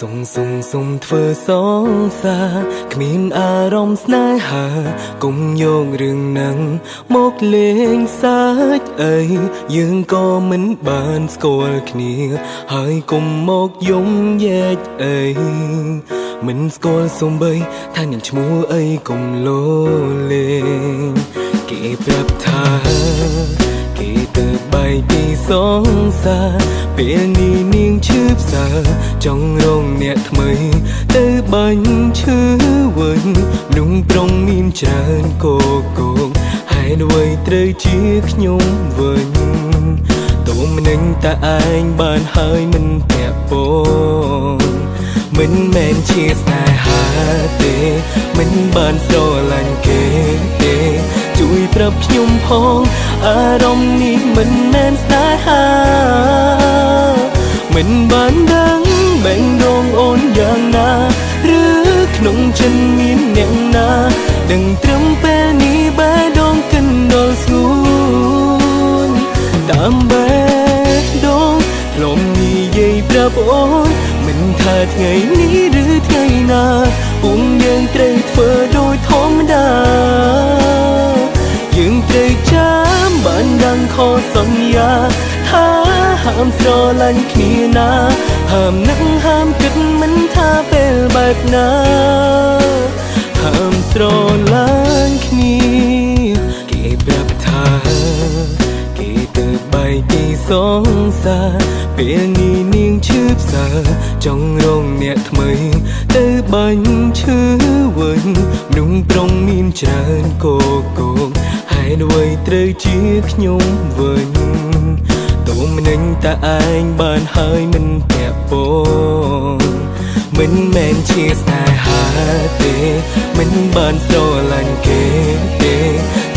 សុំធ្វើសងសាគ្មានអារម្មណ៍ស្នេហាគុំយករឿងនឹងមកលេងសាច់អីយើងក៏មិនបានស្គាល់គ្នាហើយគុំមកយំយែកអីមិនស្គាល់សំបីថានាងឈ្មោះអីគុំលោលេងគេប្រាប់ថាគេទៅបែកពីសងសាពេលនេះនាងឈឺផ្សាចង់រងអ្នកថ្មីទៅបាញ់ឈឺវិញមនុស្សប្រុងមានច្រើនកកងហើយអ្វីត្រូវជាខ្ញុំវិញតើមិននឹងតែឯងបានហើយមិនពាក់ពងមិនមែនជាស្នេហាទេមិនបានស្រឡាញ់គេទេជួយប្រាប់ខ្ញុំផងអារម្មណ៍នេះមិនមែនស្នេហាមិនបានដឹងបែងដងអូនយ៉ាងណាឬក្នុងចិត្តមានអ្នកណាដឹងត្រឹមពេលនេះបែដងកិនដល់ស្ងួនតាមបែដងធ្លុំនិយាយប្រាប់អូនមិនថាថ្ងៃនេះឬថ្ងៃណាពុំយើងត្រូវធ្វើដូចធម្មតាយើងត្រូវចាំបានដឹងខុសសន្យាថាហាមស្រឡាញ់គ្នាណាហាមនឹកហាមគិតមិនថាពេលបែបណាហាមស្រឡាញ់គ្នាគេប្រាប់ថាគេទៅបែកពីសងសាពេលនេះនាងឈឺផ្សាចង់រងអ្នកថ្មីទៅបាញ់ឈឺវិញមនុស្សប្រុងមានច្រើនកកងហើយអ្វីត្រូវជាខ្ញុំវិញតើមិននឹងតែឯងបានហើយមិនពាក់ពងមិនមែនជាស្នេហាទេមិនបានស្រឡាញ់គេទេ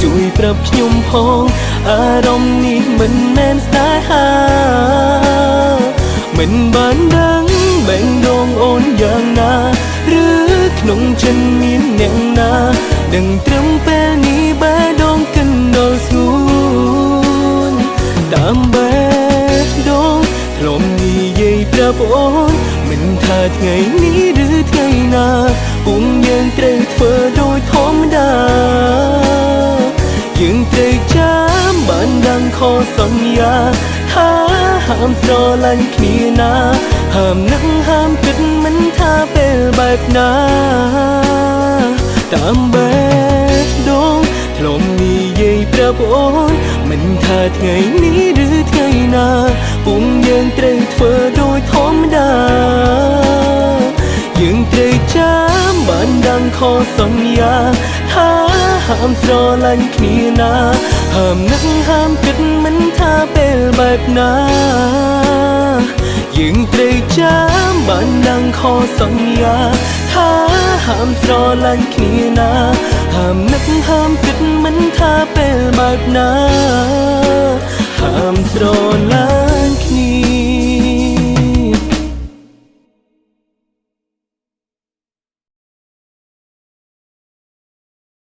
ជួយប្រាប់ខ្ញុំផងអារម្មណ៍នេះមិនមែនស្នេហាមិនបានដឹងបែងដងអូនយ៉ាងណាឬក្នុងចិត្តមានអ្នកណាដឹងត្រឹមពេលនេះបែដងកិនដល់ស្ងួនតាមបែដងធ្លុំនិយាយប្រាប់អូនមិនថាថ្ងៃនេះឬថ្ងៃណាពុំយើងត្រូវធ្វើដូចធម្មតាយើងត្រូវចាំបានដឹងខុសសន្យាថាហាមស្រឡាញ់គ្នាណាហាមនឹកហាមគិតមិនថាពេលបែបណាតាមបែដងធ្លុំនិយាយប្រាប់អូនមិនថាថ្ងៃនេះឬថ្ងៃណាពុំយើងត្រូវធ្វើដូចធម្មតាយើងត្រូវចាំបានដឹងខុសសន្យាថាហាមស្រឡាញ់គ្នាណាហាមនឹកហាមគិតមិនថាពេលបែបណាយើងត្រូវចាំបានដឹងខុសសន្យាថាហាមស្រឡាញ់គ្នាណាហាមនឹកហាមគិតមិនថាពេលបែបណាហាមស្រឡាញ់